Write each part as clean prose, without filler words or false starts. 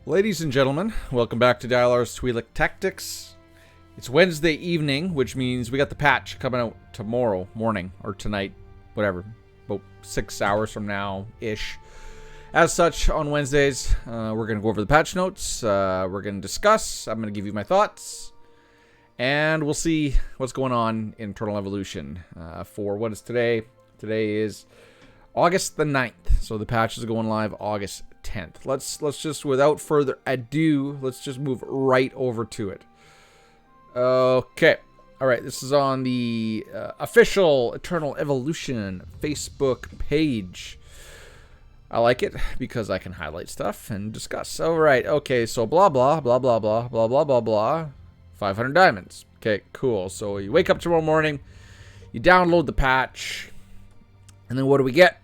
Ladies and gentlemen, welcome back to Dialar's Twi'lek Tactics. It's Wednesday evening, which means we got the patch coming out tomorrow morning, or tonight, whatever, about 6 hours from now-ish. As such, on Wednesdays, we're going to go over the patch notes, we're going to discuss, I'm going to give you my thoughts, and we'll see what's going on in Eternal Evolution for what is today. Today is August the 9th, so the patch is going live August 10th. Let's just, without further ado, let's just move right over to it. Okay. All right, this is on the official Eternal Evolution Facebook page. I like it because I can highlight stuff and discuss. All right, okay, so blah, blah, blah, blah, blah, blah, blah, blah, blah. 500 diamonds. Okay, cool. So you wake up tomorrow morning, you download the patch, and then what do we get?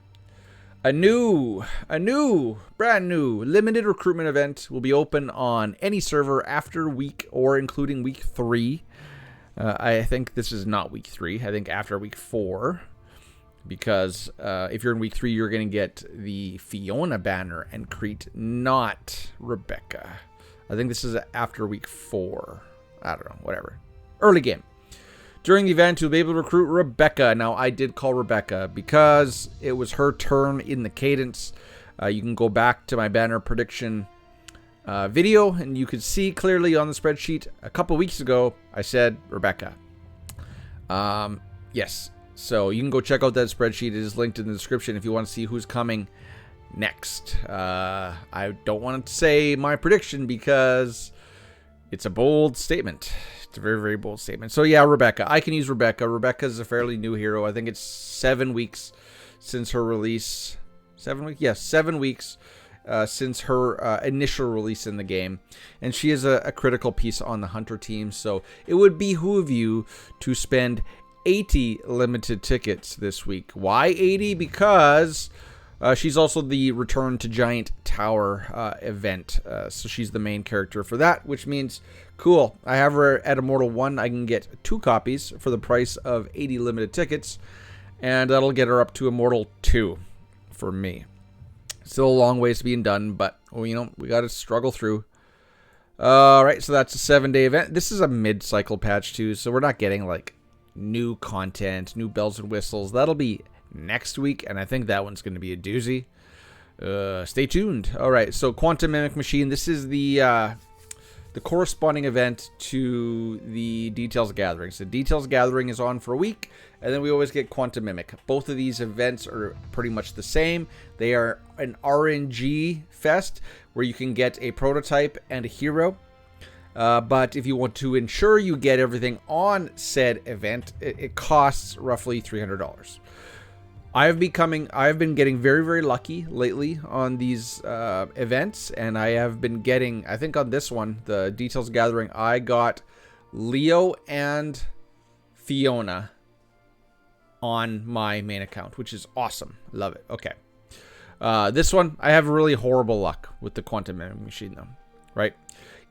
A brand new limited recruitment event will be open on any server after week or including week 3. I think this is not week 3. I think after week 4. Because if you're in week 3, you're going to get the Fiona banner and Crete, not Rebecca. I think this is after week 4. I don't know, whatever. Early game. During the event, you'll be able to recruit Rebecca. Now, I did call Rebecca because it was her turn in the cadence. You can go back to my banner prediction video, and you could see clearly on the spreadsheet a couple weeks ago, I said Rebecca. Yes, so you can go check out that spreadsheet. It is linked in the description if you want to see who's coming next. I don't want to say my prediction because it's a bold statement. It's a very, very bold statement. So yeah, Rebecca. I can use Rebecca. Rebecca's a fairly new hero. I think it's 7 weeks since her release. 7 weeks? Yes, 7 weeks since her initial release in the game. And she is a critical piece on the Hunter team. So it would behoove you to spend 80 limited tickets this week. Why 80? Because she's also the Return to Giant Tower event. So she's the main character for that, which means, cool, I have her at Immortal 1. I can get 2 copies for the price of 80 limited tickets. And that'll get her up to Immortal 2 for me. Still a long ways to being done, but, well, you know, we got to struggle through. Alright, so that's a 7-day event. This is a mid-cycle patch, too, so we're not getting, like, new content, new bells and whistles. That'll be next week, and I think that one's going to be a doozy. Stay tuned. All right, so Quantum Mimic Machine. This is the corresponding event to the Details Gathering. So Details Gathering is on for a week, and then we always get Quantum Mimic. Both of these events are pretty much the same. They are an RNG fest where you can get a prototype and a hero. But if you want to ensure you get everything on said event, it costs roughly $300. I've been getting very, very lucky lately on these events, and I have been getting, I think on this one, the Details Gathering, I got Leo and Fiona on my main account, which is awesome. Love it. Okay. This one, I have really horrible luck with the Quantum Mimic Machine, though, right?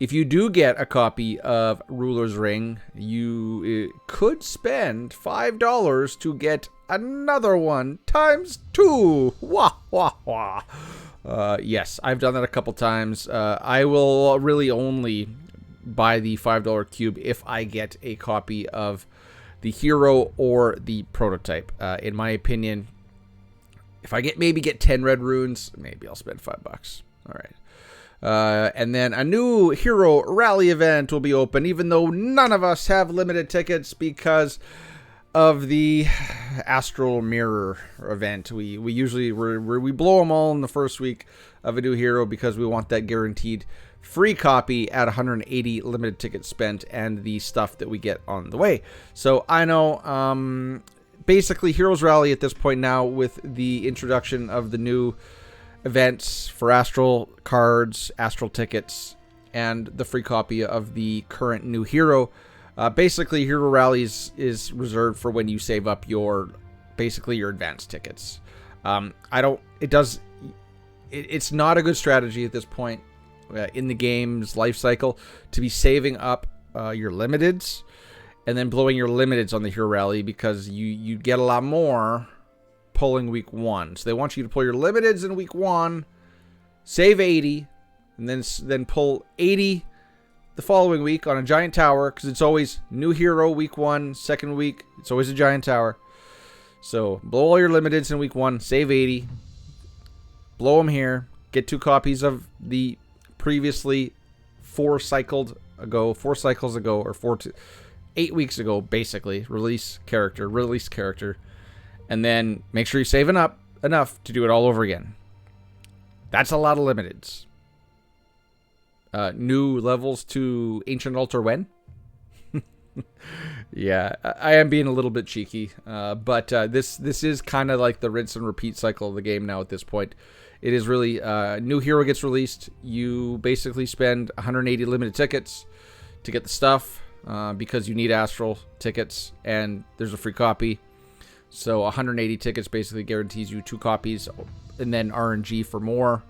If you do get a copy of Ruler's Ring, you could spend $5 to get another one times 2. Wah, wah, wah. Yes, I've done that a couple times. I will really only buy the $5 cube if I get a copy of the hero or the prototype. In my opinion, if I maybe get 10 red runes, maybe I'll spend $5. All right. And then a new hero rally event will be open, even though none of us have limited tickets because of the Astral Mirror event. We usually we blow them all in the first week of a new hero because we want that guaranteed free copy at 180 limited tickets spent and the stuff that we get on the way. So I know, basically Heroes Rally at this point now, with the introduction of the new events for Astral cards, Astral tickets, and the free copy of the current new hero. Basically, Hero Rallies is reserved for when you save up your advanced tickets. It's not a good strategy at this point in the game's life cycle to be saving up your limiteds and then blowing your limiteds on the Hero Rally, because you get a lot more pulling week 1. So they want you to pull your limiteds in week 1, save 80, and then pull 80 the following week on a giant tower, because it's always new hero week 1, second week, it's always a giant tower. So blow all your limiteds in week 1, save 80, blow them here, get 2 copies of the previously 4 cycles ago, or 8 weeks ago, basically, release character, and then make sure you're saving up enough to do it all over again. That's a lot of limiteds. New levels to Ancient Altar when? Yeah, I am being a little bit cheeky, but this is kind of like the rinse and repeat cycle of the game now at this point. It is really, new hero gets released, you basically spend 180 limited tickets to get the stuff, because you need Astral tickets, and there's a free copy. So 180 tickets basically guarantees you 2 copies, and then RNG for more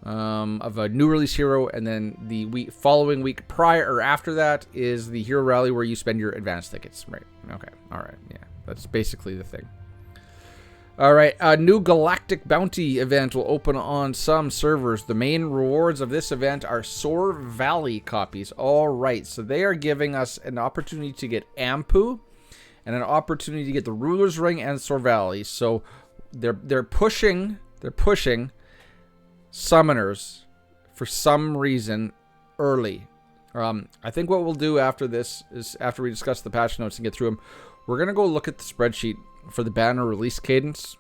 of a new release hero, and then the following week prior or after that is the hero rally where you spend your advanced tickets. Right. Okay. All right. Yeah. That's basically the thing. All right. A new Galactic Bounty event will open on some servers. The main rewards of this event are Sor Valley copies. All right. So they are giving us an opportunity to get Ampu and an opportunity to get the Ruler's Ring and Sor Valley. So they're pushing summoners for some reason early. I think what we'll do after this is, after we discuss the patch notes and get through them, we're going to go look at the spreadsheet for the banner release cadence,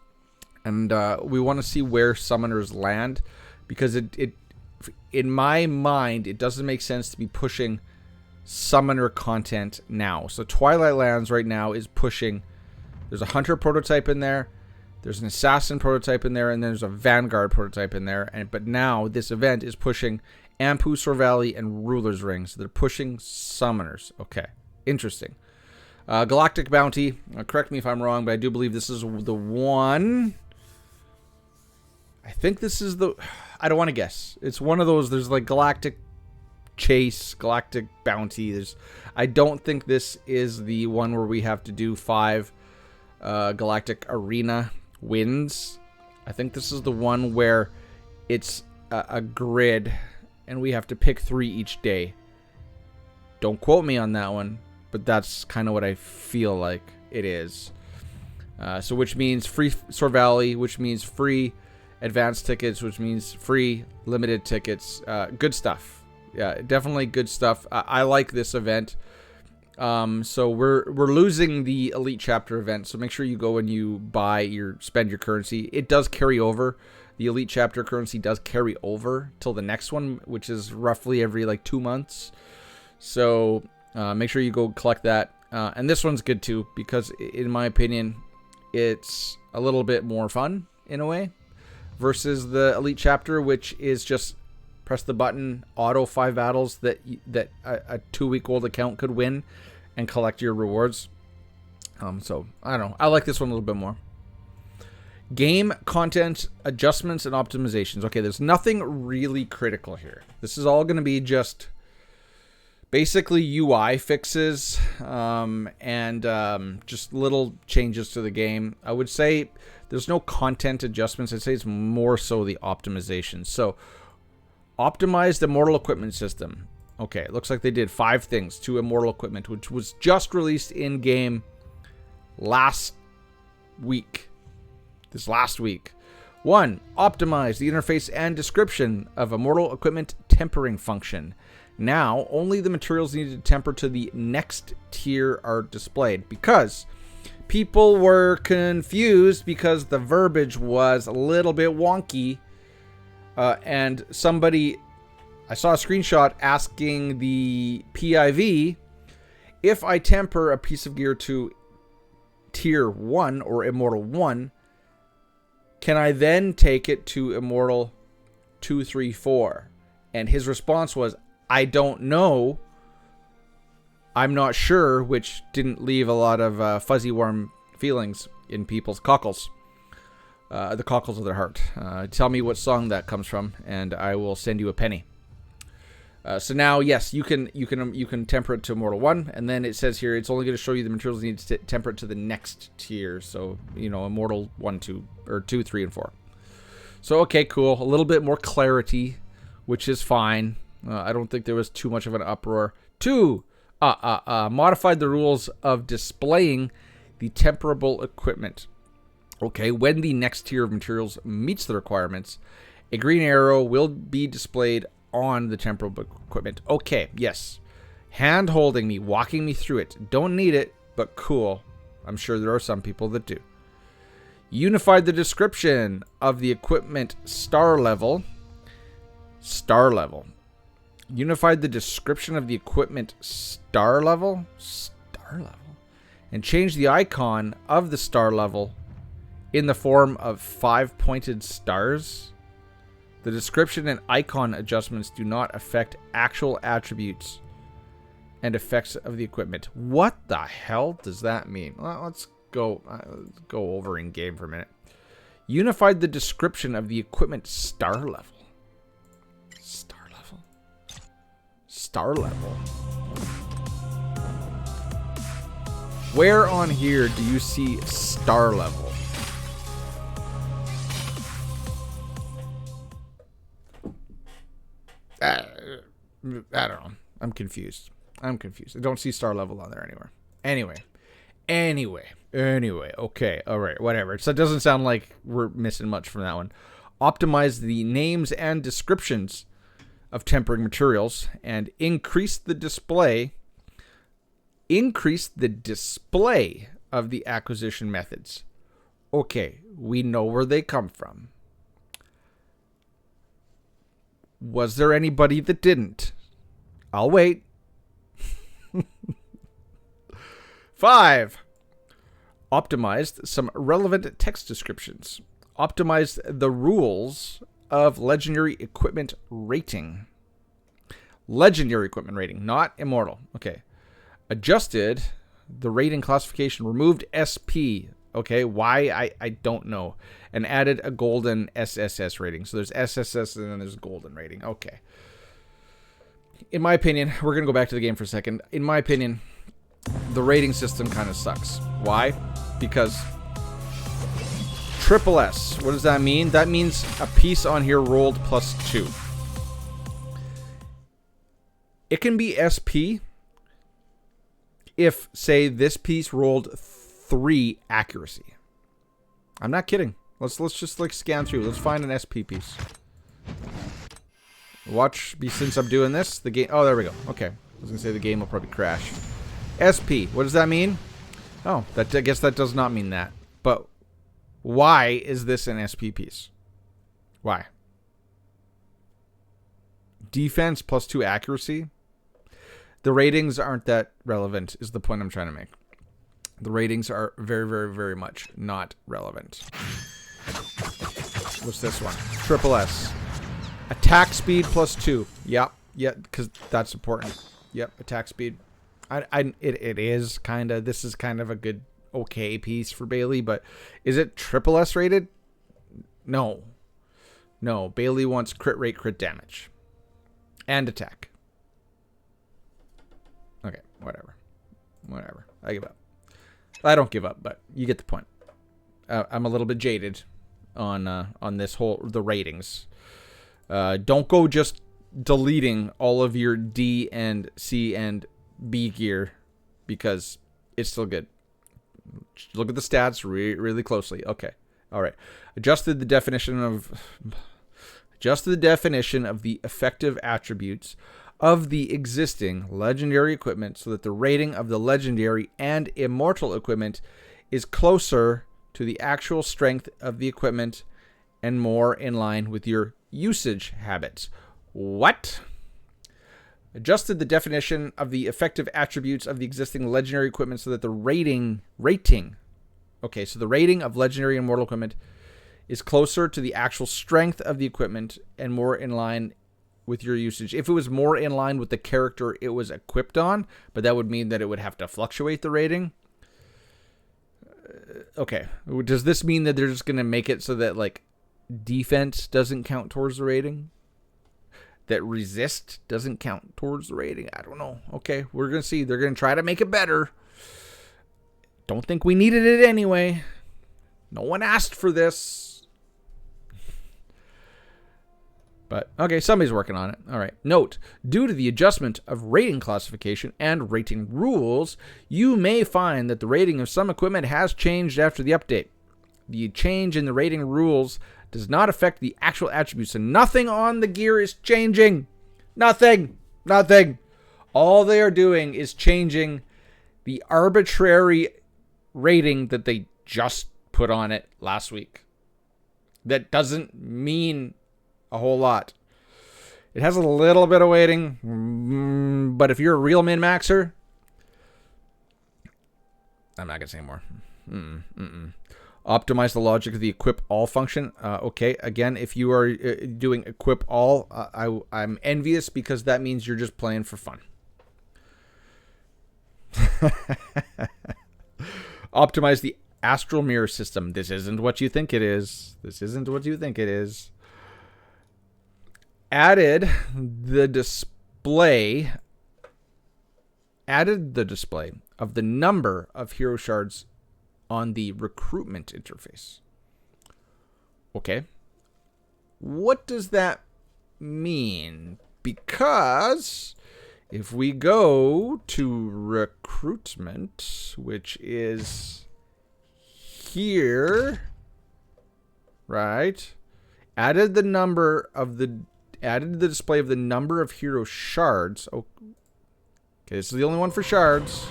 and we want to see where summoners land, because it in my mind, it doesn't make sense to be pushing summoner content now. So Twilight Lands right now is pushing, there's a Hunter prototype in there, there's an Assassin prototype in there, and there's a Vanguard prototype in there. But now this event is pushing Ampu, Sor Valley, and Ruler's Rings. They're pushing summoners. Okay, interesting. Galactic Bounty. Correct me if I'm wrong, but I do believe this is the one. I think this is the... I don't want to guess. It's one of those. There's like Galactic Chase, Galactic Bounty. I don't think this is the one where we have to do 5 Galactic Arena wins. I think this is the one where it's a grid and we have to pick 3 each day. Don't quote me on that one, but that's kind of what I feel like it is. So which means free Sor Valley, which means free advanced tickets, which means free limited tickets. Good stuff. Yeah, definitely good stuff. I like this event. So we're losing the Elite Chapter event, so make sure you go and you spend your currency. It does carry over. The Elite Chapter currency does carry over till the next one, which is roughly every like 2 months. So make sure you go collect that. And this one's good too, because in my opinion, it's a little bit more fun in a way versus the Elite Chapter, which is just press the button, auto 5 battles that a 2-week-old account could win and collect your rewards. So, I don't know. I like this one a little bit more. Game content adjustments and optimizations. Okay, there's nothing really critical here. This is all going to be just basically UI fixes and just little changes to the game. I would say there's no content adjustments. I'd say it's more so the optimization. So, optimize the Immortal Equipment system. Okay, it looks like they did 5 things to Immortal Equipment, which was just released in game last week. This last week. 1. Optimize the interface and description of Immortal Equipment tempering function. Now, only the materials needed to temper to the next tier are displayed, because people were confused because the verbiage was a little bit wonky. And somebody, I saw a screenshot asking the PIV, if I temper a piece of gear to tier 1 or Immortal 1, can I then take it to Immortal 2, 3, 4? And his response was, I don't know. I'm not sure, which didn't leave a lot of fuzzy warm feelings in people's cockles. The cockles of their heart. Tell me what song that comes from, and I will send you a penny. So now, yes, you can temper it to Immortal 1, and then it says here it's only going to show you the materials needed to temper it to the next tier. So, you know, Immortal 1, 2, or 2, 3, and 4. So, okay, cool. A little bit more clarity which is fine. I don't think there was too much of an uproar. 2, modified the rules of displaying the temperable equipment. Okay, when the next tier of materials meets the requirements, a green arrow will be displayed on the temperable equipment. Okay, yes. Hand holding me, walking me through it. Don't need it, but cool. I'm sure there are some people that do. Unified the description of the equipment star level. Star level. Unified the description of the equipment star level. Star level. And changed the icon of the star level in the form of 5 pointed stars. The description and icon adjustments do not affect actual attributes and effects of the equipment. What the hell does that mean? Well, let's go over in game for a minute. Unified the description of the equipment star level. Star level. Star level. Where on here do you see star level? I don't know. I'm confused. I don't see star level on there anywhere. Anyway. Okay. All right. Whatever. So it doesn't sound like we're missing much from that one. Optimize the names and descriptions of tempering materials and increase the display of the acquisition methods. Okay. We know where they come from. Was there anybody that didn't? I'll wait. 5. Optimized some relevant text descriptions. Optimized the rules of legendary equipment rating. Legendary equipment rating, not immortal. Okay. Adjusted the rating classification. Removed SP. Okay, why? I don't know. And added a golden SSS rating. So there's SSS and then there's golden rating. Okay. In my opinion, we're going to go back to the game for a second. In my opinion, the rating system kind of sucks. Why? Because triple S. What does that mean? That means a piece on here rolled +2. It can be SP if, say, this piece rolled 3 accuracy. I'm not kidding. Let's just like scan through. Let's find an SP piece. Watch me since I'm doing this. The game. Oh, there we go. Okay. I was gonna say the game will probably crash. SP. What does that mean? Oh, I guess that does not mean that. But why is this an SP piece? Why? Defense +2 accuracy. The ratings aren't that relevant. Is the point I'm trying to make. The ratings are very, very, very much not relevant. What's this one? Triple S. Attack speed +2. Yep. Yeah, because that's important. Yep, attack speed. It is kind of, this is kind of a good, okay piece for Bailey, but is it triple S rated? No. No, Bailey wants crit rate, crit damage. And attack. Okay, whatever. I give up. I don't give up, but you get the point. I'm a little bit jaded on this whole the ratings. Don't go just deleting all of your D and C and B gear because it's still good. Look at the stats really closely. Okay, all right. Adjusted the definition of the effective attributes of the existing legendary equipment so that the rating of the legendary and immortal equipment is closer to the actual strength of the equipment and more in line with your usage habits. What? Adjusted the definition of the effective attributes of the existing legendary equipment so that the rating. Okay, so the rating of legendary and mortal equipment is closer to the actual strength of the equipment and more in line with your usage. If it was more in line with the character it was equipped on, but that would mean that it would have to fluctuate the rating. Okay. Does this mean that they're just going to make it so that like defense doesn't count towards the rating? That resist doesn't count towards the rating? I don't know. Okay, we're going to see. They're going to try to make it better. Don't think we needed it anyway. No one asked for this. But, okay, somebody's working on it. All right. Note, due to the adjustment of rating classification and rating rules, you may find that the rating of some equipment has changed after the update. The change in the rating rules does not affect the actual attributes, and nothing on the gear is changing. Nothing. Nothing. All they are doing is changing the arbitrary rating that they just put on it last week. That doesn't mean a whole lot. It has a little bit of weighting, but if you're a real min-maxer, I'm not going to say more. Optimize the logic of the equip all function. Okay, again, if you are doing equip all, I'm envious because that means you're just playing for fun. Optimize the astral mirror system. This isn't what you think it is. This isn't what you think it is. Added the display of the number of hero shards on the recruitment interface. Okay. What does that mean? Because if we go to recruitment, which is here, right? Added the display of the number of hero shards. Oh, okay, this is the only one for shards.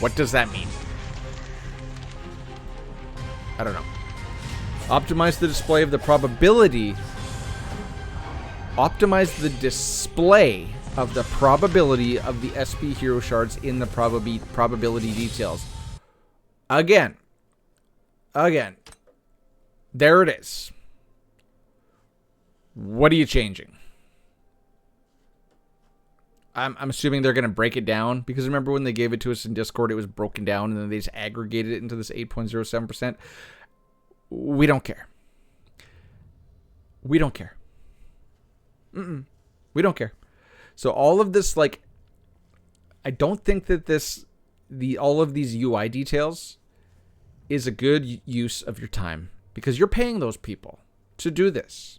What does that mean? I don't know. Optimize the display of the probability. Optimize the display of the probability of the SP hero shards in the probability details. Again. There it is. What are you changing? I'm assuming they're going to break it down, because remember when they gave it to us in Discord, it was broken down and then they just aggregated it into this 8.07%. We don't care. We don't care. We don't care. So all of this, like, I don't think that all of these UI details is a good use of your time, because you're paying those people to do this.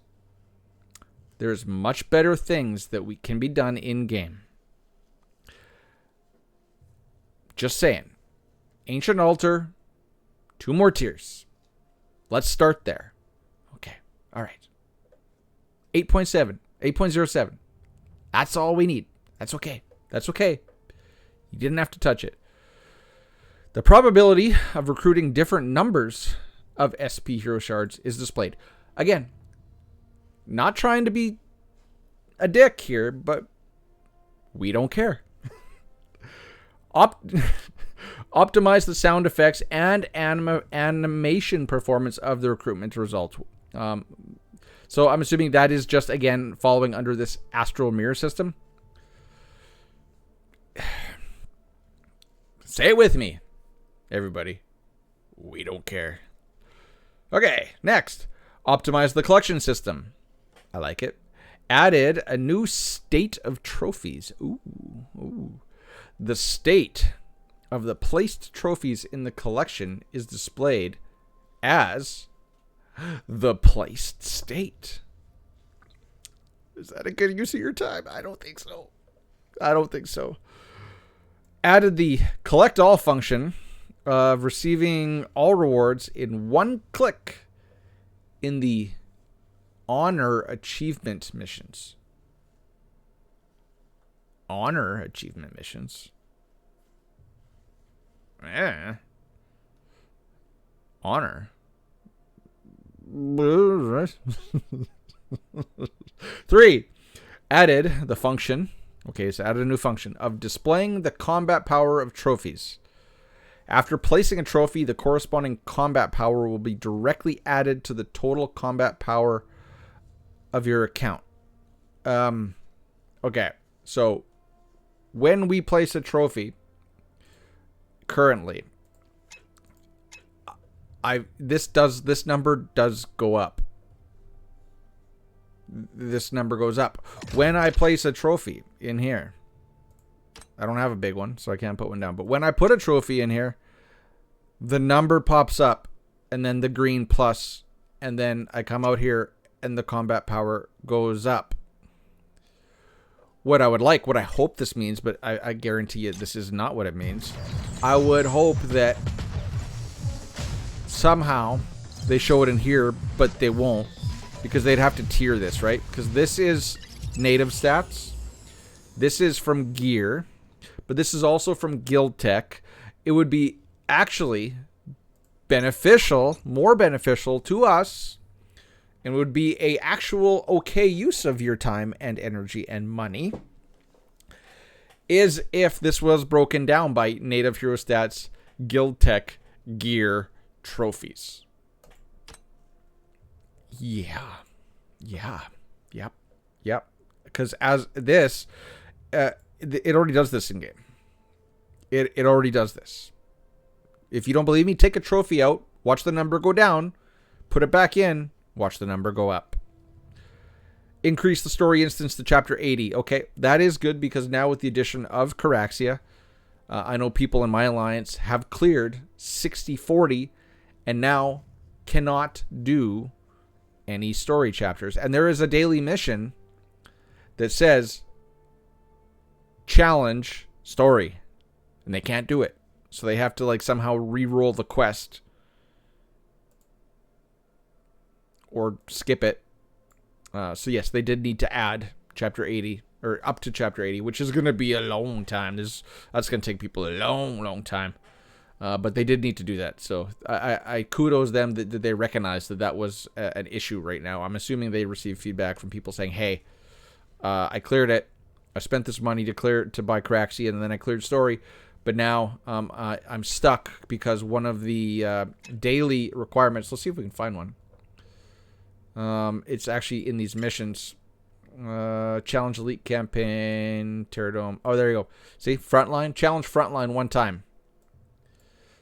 There's much better things that can be done in game. Just saying. Ancient Altar, 2 more tiers. Let's start there. Okay. All right. 8.7, 8.07. That's all we need. That's okay. That's okay. You didn't have to touch it. The probability of recruiting different numbers of SP hero shards is displayed. Again, not trying to be a dick here, but we don't care. Optimize the sound effects and animation performance of the recruitment results. So I'm assuming that is just, again, following under this astral mirror system. Say it with me, everybody. We don't care. Okay, next. Optimize the collection system. I like it. Added a new state of trophies. Ooh. The state of the placed trophies in the collection is displayed as the placed state. Is that a good use of your time? I don't think so. Added the collect all function of receiving all rewards in one click in the honor achievement missions. Honor achievement missions. Honor. 3. Added the function. Okay, so added a new function of displaying the combat power of trophies. After placing a trophy, the corresponding combat power will be directly added to the total combat power of your account. Okay, so when we place a trophy, currently, this number does go up. This number goes up. When I place a trophy in here, I don't have a big one, so I can't put one down. But when I put a trophy in here, the number pops up, and then the green plus and then I come out here and the combat power goes up. What I would like, what I hope this means, but I guarantee you this is not what it means. I would hope that somehow they show it in here, but they won't, because they'd have to tier this, right? Because this is native stats. This is from gear, but this is also from guild tech. It would be actually beneficial, more beneficial to us, and would be a actual okay use of your time and energy and money, is if this was broken down by native hero stats, guild tech, gear, trophies. Yeah. Yep. Because as this, it already does this in game. It already does this. If you don't believe me, take a trophy out, watch the number go down, put it back in, watch the number go up. Increase the story instance to chapter 80. Okay, that is good, because now with the addition of Caraxia, I know people in my alliance have cleared 60-40 and now cannot do any story chapters. And there is a daily mission that says challenge story, and they can't do it. So they have to like somehow re-roll the quest or skip it. So yes, they did need to add chapter 80, or up to chapter 80, which is going to be a long time. That's going to take people a long time. But they did need to do that. So I kudos them that they recognized that was an issue right now. I'm assuming they received feedback from people saying, hey, I cleared it. I spent this money to buy Caraxia, and then I cleared story. But now I'm stuck because one of the daily requirements, let's see if we can find one. It's actually in these missions. Challenge Elite Campaign, Terradome. Oh, there you go. See, Frontline. Challenge Frontline one time.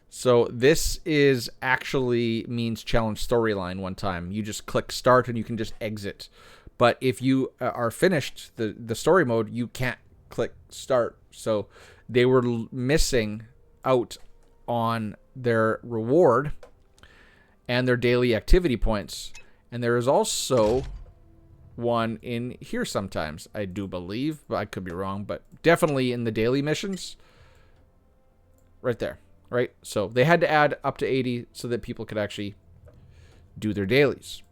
So this is actually means challenge storyline one time. You just click start and you can just exit. But if you are finished the story mode, you can't click start. So they were missing out on their reward and their daily activity points. And there is also one in here sometimes, I do believe, but I could be wrong, but definitely in the daily missions. Right there, right? So they had to add up to 80 so that people could actually do their dailies.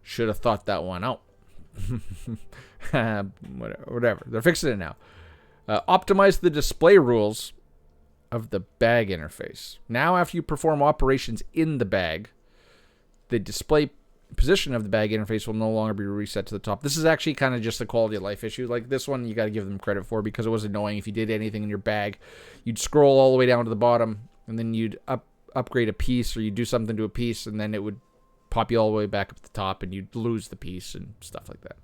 Should have thought that one out. Whatever. They're fixing it now. Optimize the display rules of the bag interface. Now, after you perform operations in the bag, the display position of the bag interface will no longer be reset to the top. This is actually kind of just a quality of life issue. Like this one, you got to give them credit for, because it was annoying. If you did anything in your bag, you'd scroll all the way down to the bottom, and then you'd upgrade a piece, or you'd do something to a piece, and then it would pop you all the way back up to the top, and you'd lose the piece and stuff like that.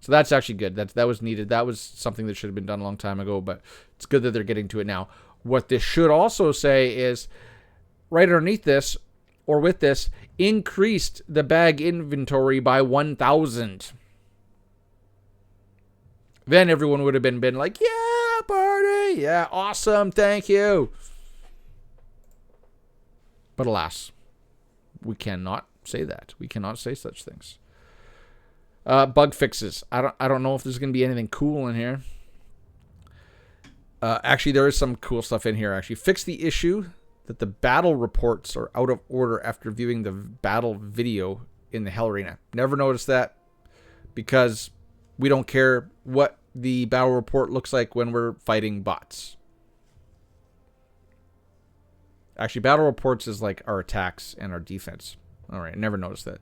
So that's actually good. That was needed. That was something that should have been done a long time ago, but it's good that they're getting to it now. What this should also say is, right underneath this, or with this, increased the bag inventory by 1,000. Then everyone would have been like, yeah, party, yeah, awesome, thank you. But alas, we cannot say that. We cannot say such things. Bug fixes. I don't know if there's going to be anything cool in here. Actually, there is some cool stuff in here. Actually, fix the issue that the battle reports are out of order after viewing the battle video in the Hell Arena. Never noticed that, because we don't care what the battle report looks like when we're fighting bots. Actually, battle reports is like our attacks and our defense. All right, never noticed that.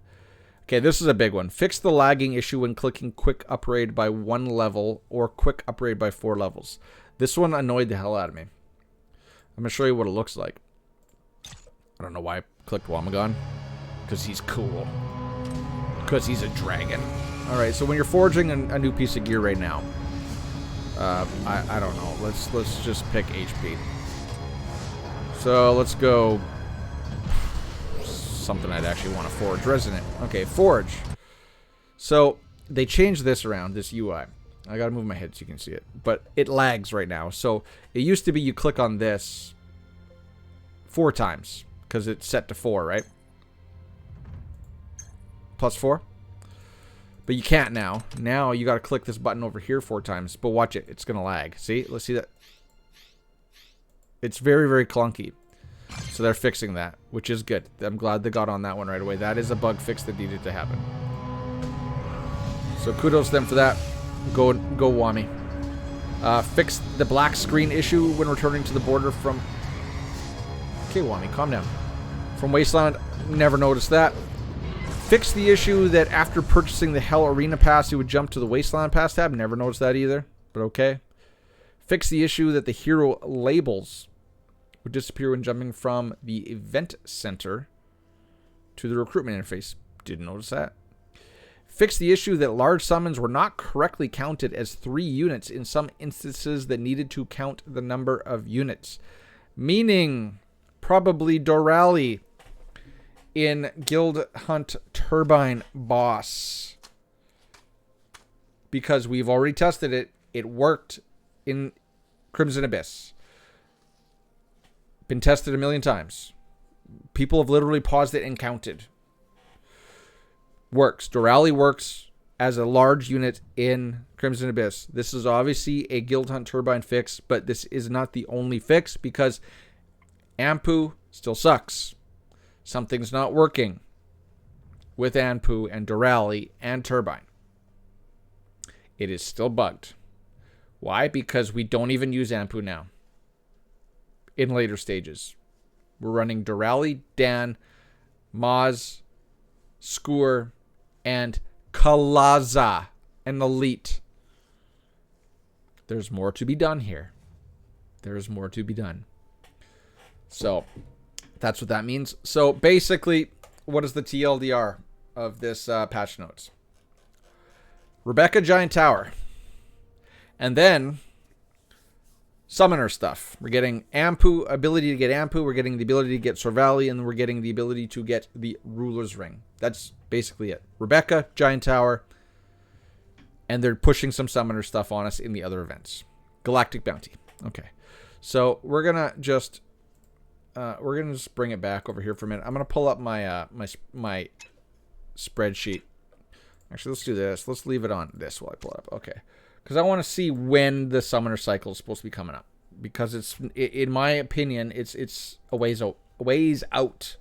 Okay, this is a big one. Fix the lagging issue when clicking quick upgrade by 1 level or quick upgrade by 4 levels. This one annoyed the hell out of me. I'm going to show you what it looks like. I don't know why I clicked Womagon. Because he's cool. Because he's a dragon. Alright, so when you're forging a new piece of gear right now, I don't know. Let's just pick HP. So let's go something I'd actually want to forge. Resonant. Okay, forge. So they changed this around, this UI. I gotta move my head so you can see it. But it lags right now. So it used to be you click on this 4 times, because it's set to 4, right? +4. But you can't now. Now you got to click this button over here 4 times. But watch it. It's going to lag. See? Let's see that. It's very, very clunky. So they're fixing that, which is good. I'm glad they got on that one right away. That is a bug fix that needed to happen. So kudos to them for that. Go Wami. Fix the black screen issue when returning to the border from... Okay, Wami, calm down. From Wasteland, never noticed that. Fix the issue that after purchasing the Hell Arena Pass, you would jump to the Wasteland Pass tab. Never noticed that either, but okay. Fix the issue that the hero labels would disappear when jumping from the event center to the recruitment interface. Didn't notice that. Fix the issue that large summons were not correctly counted as 3 units in some instances that needed to count the number of units. Meaning, probably Dorali in Guild Hunt Turbine Boss. Because we've already tested it. It worked in Crimson Abyss. Been tested a million times. People have literally paused it and counted. Works. Dorali works as a large unit in Crimson Abyss. This is obviously a Guild Hunt Turbine fix, but this is not the only fix because Ampu still sucks. Something's not working with Ampu and Dorali and Turbine. It is still bugged. Why? Because we don't even use Ampu now. In later stages. We're running Dorali, Dan, Maz, Skur, and Kalaza, and Elite. There's more to be done here. There's more to be done. So, that's what that means. So, basically, what is the TLDR of this patch notes? Rebecca Giant Tower. And then, summoner stuff. We're getting Ampu, ability to get Ampu. We're getting the ability to get Sorvali. And we're getting the ability to get the Ruler's Ring. That's basically it. Rebecca, Giant Tower. And they're pushing some summoner stuff on us in the other events. Galactic Bounty. Okay. So, we're going to just... bring it back over here for a minute. I'm going to pull up my my spreadsheet. Actually, let's do this. Let's leave it on this while I pull it up. Okay. Because I want to see when the summoner cycle is supposed to be coming up. Because it's, in my opinion, it's a ways out.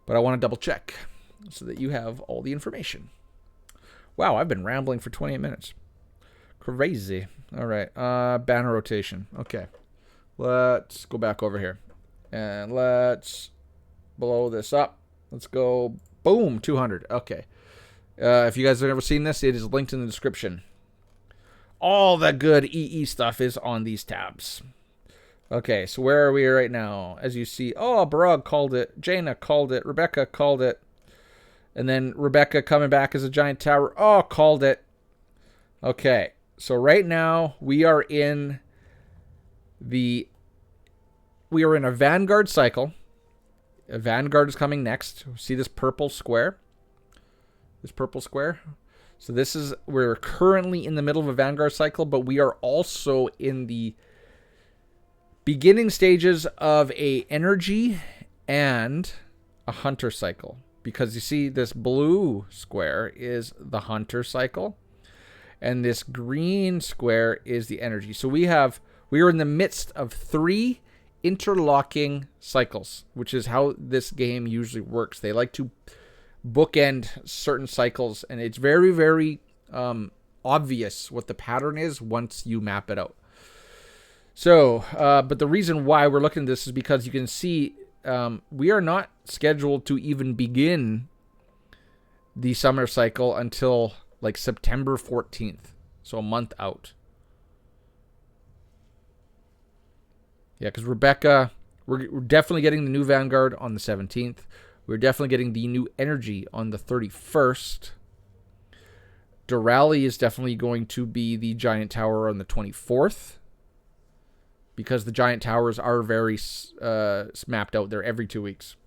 But I want to double check so that you have all the information. Wow, I've been rambling for 28 minutes. Crazy. All right. Banner rotation. Okay. Let's go back over here. And let's blow this up. Let's go. Boom. 200. Okay. If you guys have never seen this, it is linked in the description. All the good EE stuff is on these tabs. Okay, so where are we right now? As you see, oh, Barag called it. Jaina called it. Rebecca called it. And then Rebecca coming back as a giant tower. Oh, called it. Okay, so right now we are in a Vanguard cycle. A Vanguard is coming next. See this purple square? This purple square? So we're currently in the middle of a Vanguard cycle, but we are also in the beginning stages of a energy and a hunter cycle. Because you see this blue square is the hunter cycle, and this green square is the energy. So we are in the midst of 3 interlocking cycles, which is how this game usually works. They like to bookend certain cycles, and it's very, very obvious what the pattern is once you map it out. So, but the reason why we're looking at this is because you can see we are not scheduled to even begin the summer cycle until like September 14th, so a month out. Yeah, because Rebecca, we're definitely getting the new Vanguard on the 17th. We're definitely getting the new energy on the 31st. Dorali is definitely going to be the Giant Tower on the 24th. Because the Giant Towers are very mapped out there every 2 weeks.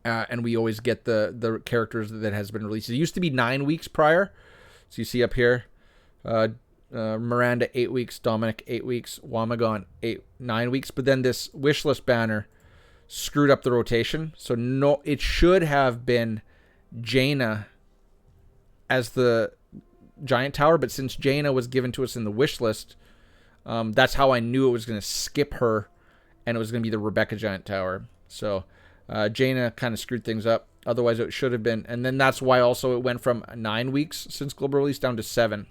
And we always get the characters that has been released. It used to be 9 weeks prior. So you see up here, Miranda 8 weeks, Dominic 8 weeks, Wamagon 9 weeks. But then this wishlist banner screwed up the rotation. So no, it should have been Jaina as the giant tower, but since Jaina was given to us in the wish list, that's how I knew it was going to skip her, and it was going to be the Rebecca giant tower. So Jaina kind of screwed things up. Otherwise, it should have been. And then that's why also it went from 9 weeks since global release down to 7,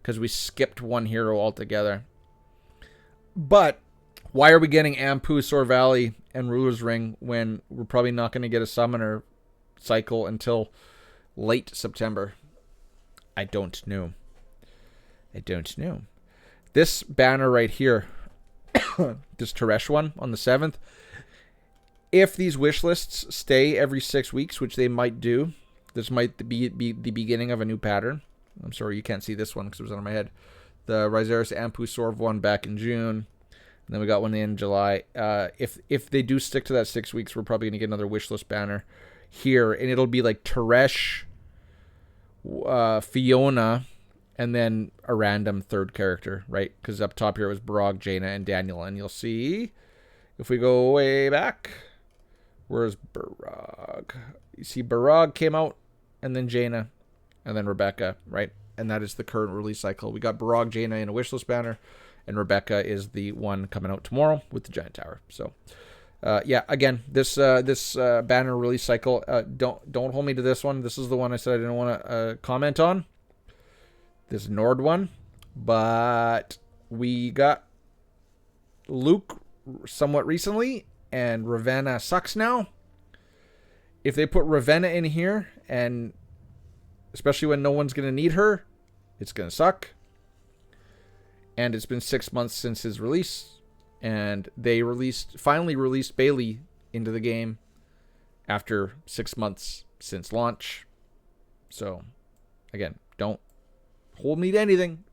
because we skipped one hero altogether. But why are we getting Ampu, Sor Valley, and Ruler's Ring when we're probably not going to get a summoner cycle until late September? I don't know. I don't know. This banner right here, this Teresh one on the 7th, if these wish lists stay every 6 weeks, which they might do, this might be the beginning of a new pattern. I'm sorry you can't see this one because it was on my head. The Ryzeris Ampu Sorv one back in June. And then we got one in July. If they do stick to that 6 weeks, we're probably going to get another wish list banner here. And it'll be like Teresh, Fiona, and then a random third character, right? Because up top here was Barag, Jaina, and Daniel. And you'll see, if we go way back, where's Barag? You see Barag came out, and then Jaina, and then Rebecca, right? And that is the current release cycle. We got Barag, Jaina in a wishlist banner, and Rebecca is the one coming out tomorrow with the giant tower. So, yeah, again, this banner release cycle, don't hold me to this one. This is the one I said I didn't want to comment on. This Nord one, but we got Luke somewhat recently, and Ravenna sucks now. If they put Ravenna in here, and especially when no one's going to need her, it's going to suck. And it's been 6 months since his release, and they finally released Bailey into the game after 6 months since launch. So, again, don't hold me to anything.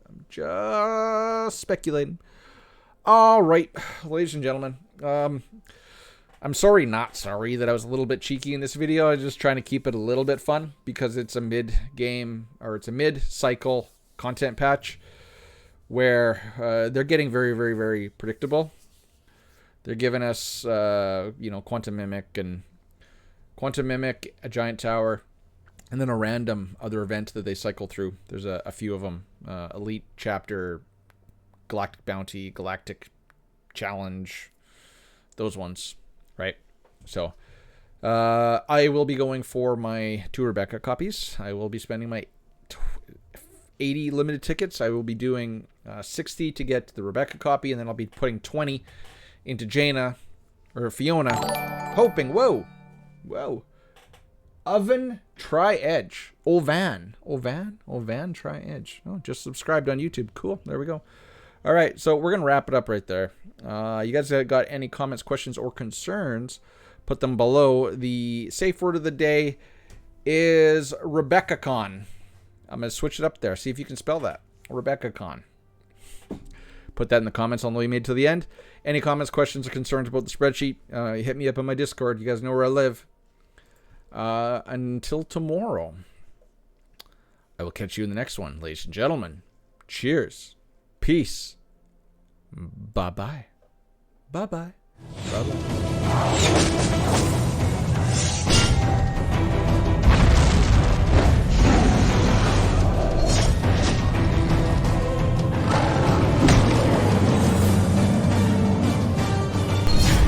I'm just speculating. All right, ladies and gentlemen. I'm sorry, not sorry, that I was a little bit cheeky in this video. I was just trying to keep it a little bit fun because it's a mid-game, or it's a mid-cycle content patch where they're getting very, very, very predictable. They're giving us, Quantum Mimic, a Giant Tower, and then a random other event that they cycle through. There's a few of them. Elite Chapter, Galactic Bounty, Galactic Challenge, those ones, right? So I will be going for my 2 Rebecca copies. I will be spending my 80 limited tickets. I will be doing 60 to get the Rebecca copy, and then I'll be putting 20 into Jaina, or Fiona, hoping, whoa, Oven Tri-Edge, Ovan Tri-Edge. Oh, just subscribed on YouTube. Cool, there we go. All right, so we're going to wrap it up right there. You guys got any comments, questions, or concerns, put them below. The safe word of the day is RebeccaCon. I'm going to switch it up there. See if you can spell that. RebeccaCon. Put that in the comments on the way made to the end. Any comments, questions, or concerns about the spreadsheet, hit me up on my Discord. You guys know where I live. Until tomorrow, I will catch you in the next one, ladies and gentlemen. Cheers. Peace. Bye-bye. Bye-bye. Bye-bye.